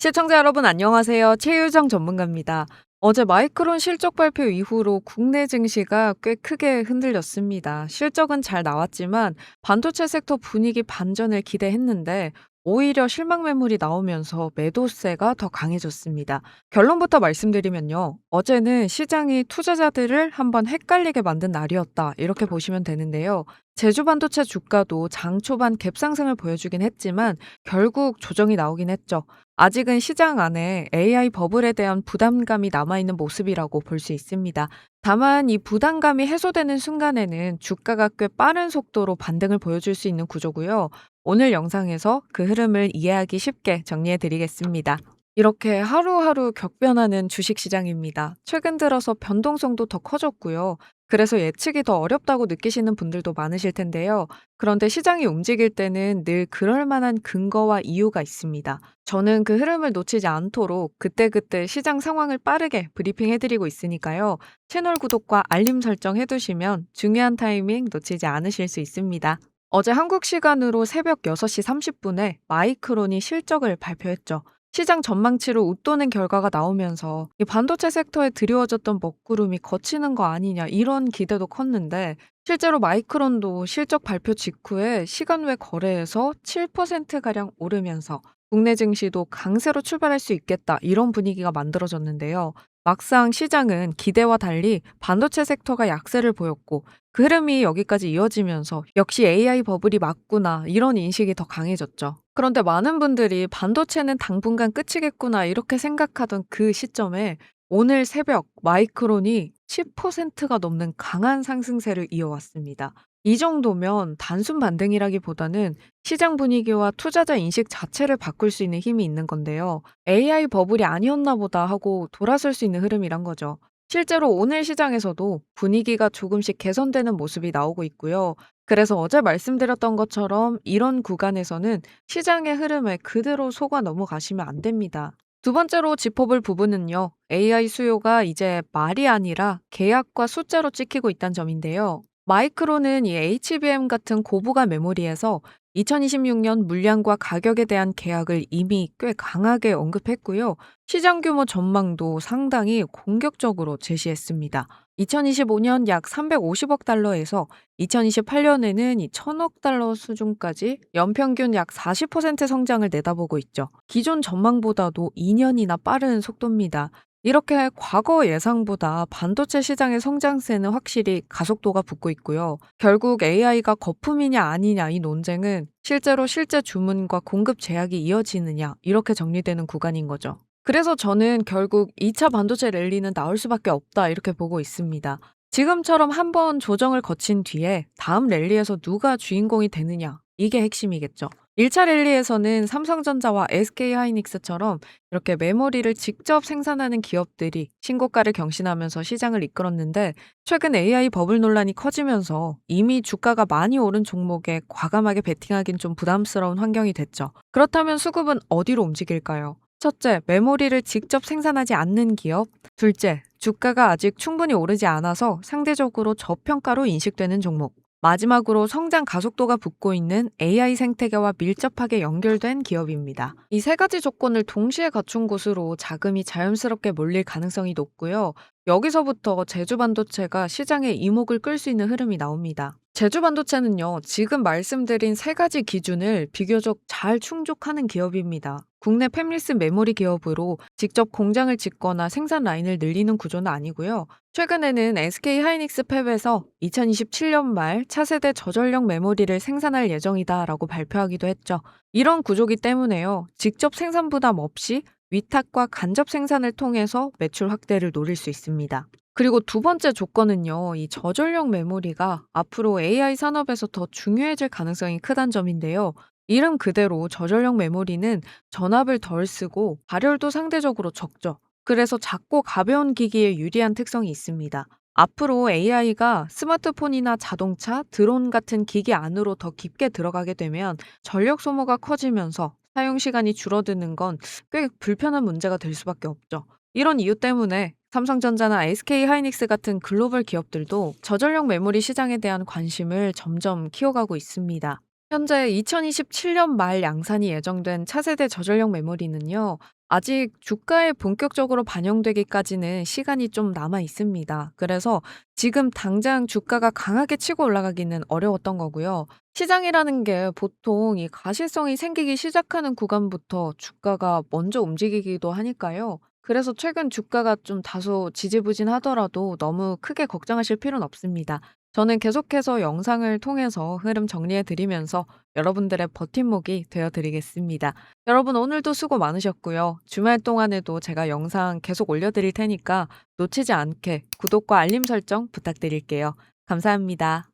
시청자 여러분 안녕하세요. 최유정 전문가입니다. 어제 마이크론 실적 발표 이후로 국내 증시가 꽤 크게 흔들렸습니다. 실적은 잘 나왔지만 반도체 섹터 분위기 반전을 기대했는데 오히려 실망 매물이 나오면서 매도세가 더 강해졌습니다. 결론부터 말씀드리면요. 어제는 시장이 투자자들을 한번 헷갈리게 만든 날이었다. 이렇게 보시면 되는데요. 제주 반도체 주가도 장 초반 갭상승을 보여주긴 했지만 결국 조정이 나오긴 했죠. 아직은 시장 안에 AI 버블에 대한 부담감이 남아있는 모습이라고 볼 수 있습니다. 다만 이 부담감이 해소되는 순간에는 주가가 꽤 빠른 속도로 반등을 보여줄 수 있는 구조고요. 오늘 영상에서 그 흐름을 이해하기 쉽게 정리해 드리겠습니다. 이렇게 하루하루 격변하는 주식시장입니다. 최근 들어서 변동성도 더 커졌고요. 그래서 예측이 더 어렵다고 느끼시는 분들도 많으실 텐데요. 그런데 시장이 움직일 때는 늘 그럴 만한 근거와 이유가 있습니다. 저는 그 흐름을 놓치지 않도록 그때그때 시장 상황을 빠르게 브리핑해드리고 있으니까요. 채널 구독과 알림 설정 해두시면 중요한 타이밍 놓치지 않으실 수 있습니다. 어제 한국 시간으로 새벽 6시 30분에 마이크론이 실적을 발표했죠. 시장 전망치로 웃도는 결과가 나오면서 이 반도체 섹터에 드리워졌던 먹구름이 걷히는 거 아니냐 이런 기대도 컸는데 실제로 마이크론도 실적 발표 직후에 시간 외 거래에서 7%가량 오르면서 국내 증시도 강세로 출발할 수 있겠다 이런 분위기가 만들어졌는데요. 막상 시장은 기대와 달리 반도체 섹터가 약세를 보였고 그 흐름이 여기까지 이어지면서 역시 AI 버블이 맞구나 이런 인식이 더 강해졌죠. 그런데 많은 분들이 반도체는 당분간 끝이겠구나 이렇게 생각하던 그 시점에 오늘 새벽 마이크론이 10%가 넘는 강한 상승세를 이어왔습니다. 이 정도면 단순 반등이라기보다는 시장 분위기와 투자자 인식 자체를 바꿀 수 있는 힘이 있는 건데요. AI 버블이 아니었나 보다 하고 돌아설 수 있는 흐름이란 거죠. 실제로 오늘 시장에서도 분위기가 조금씩 개선되는 모습이 나오고 있고요. 그래서 어제 말씀드렸던 것처럼 이런 구간에서는 시장의 흐름에 그대로 속아 넘어가시면 안 됩니다. 두 번째로 짚어볼 부분은요. AI 수요가 이제 말이 아니라 계약과 숫자로 찍히고 있다는 점인데요. 마이크론은 이 HBM 같은 고부가 메모리에서 2026년 물량과 가격에 대한 계약을 이미 꽤 강하게 언급했고요. 시장 규모 전망도 상당히 공격적으로 제시했습니다. 2025년 약 350억 달러에서 2028년에는 이 1000억 달러 수준까지 연평균 약 40% 성장을 내다보고 있죠. 기존 전망보다도 2년이나 빠른 속도입니다. 이렇게 과거 예상보다 반도체 시장의 성장세는 확실히 가속도가 붙고 있고요. 결국 AI가 거품이냐 아니냐 이 논쟁은 실제로 실제 주문과 공급 제약이 이어지느냐 이렇게 정리되는 구간인 거죠. 그래서 저는 결국 2차 반도체 랠리는 나올 수밖에 없다 이렇게 보고 있습니다. 지금처럼 한번 조정을 거친 뒤에 다음 랠리에서 누가 주인공이 되느냐 이게 핵심이겠죠. 1차 랠리에서는 삼성전자와 SK하이닉스처럼 이렇게 메모리를 직접 생산하는 기업들이 신고가를 경신하면서 시장을 이끌었는데 최근 AI 버블 논란이 커지면서 이미 주가가 많이 오른 종목에 과감하게 베팅하긴 좀 부담스러운 환경이 됐죠. 그렇다면 수급은 어디로 움직일까요? 첫째, 메모리를 직접 생산하지 않는 기업. 둘째, 주가가 아직 충분히 오르지 않아서 상대적으로 저평가로 인식되는 종목. 마지막으로 성장 가속도가 붙고 있는 AI 생태계와 밀접하게 연결된 기업입니다. 이 세 가지 조건을 동시에 갖춘 곳으로 자금이 자연스럽게 몰릴 가능성이 높고요. 여기서부터 제주 반도체가 시장의 이목을 끌 수 있는 흐름이 나옵니다. 제주 반도체는요, 지금 말씀드린 세 가지 기준을 비교적 잘 충족하는 기업입니다. 국내 팹리스 메모리 기업으로 직접 공장을 짓거나 생산 라인을 늘리는 구조는 아니고요. 최근에는 SK 하이닉스 팹에서 2027년 말 차세대 저전력 메모리를 생산할 예정이다라고 발표하기도 했죠. 이런 구조기 때문에요. 직접 생산 부담 없이 위탁과 간접 생산을 통해서 매출 확대를 노릴 수 있습니다. 그리고 두 번째 조건은요, 이 저전력 메모리가 앞으로 AI 산업에서 더 중요해질 가능성이 크다는 점인데요. 이름 그대로 저전력 메모리는 전압을 덜 쓰고 발열도 상대적으로 적죠. 그래서 작고 가벼운 기기에 유리한 특성이 있습니다. 앞으로 AI가 스마트폰이나 자동차, 드론 같은 기기 안으로 더 깊게 들어가게 되면 전력 소모가 커지면서 사용 시간이 줄어드는 건 꽤 불편한 문제가 될 수밖에 없죠. 이런 이유 때문에 삼성전자나 SK하이닉스 같은 글로벌 기업들도 저전력 메모리 시장에 대한 관심을 점점 키워가고 있습니다. 현재 2027년 말 양산이 예정된 차세대 저전력 메모리는요. 아직 주가에 본격적으로 반영되기까지는 시간이 좀 남아 있습니다. 그래서 지금 당장 주가가 강하게 치고 올라가기는 어려웠던 거고요. 시장이라는 게 보통 이 가시성이 생기기 시작하는 구간부터 주가가 먼저 움직이기도 하니까요. 그래서 최근 주가가 좀 다소 지지부진하더라도 너무 크게 걱정하실 필요는 없습니다. 저는 계속해서 영상을 통해서 흐름 정리해 드리면서 여러분들의 버팀목이 되어 드리겠습니다. 여러분 오늘도 수고 많으셨고요. 주말 동안에도 제가 영상 계속 올려드릴 테니까 놓치지 않게 구독과 알림 설정 부탁드릴게요. 감사합니다.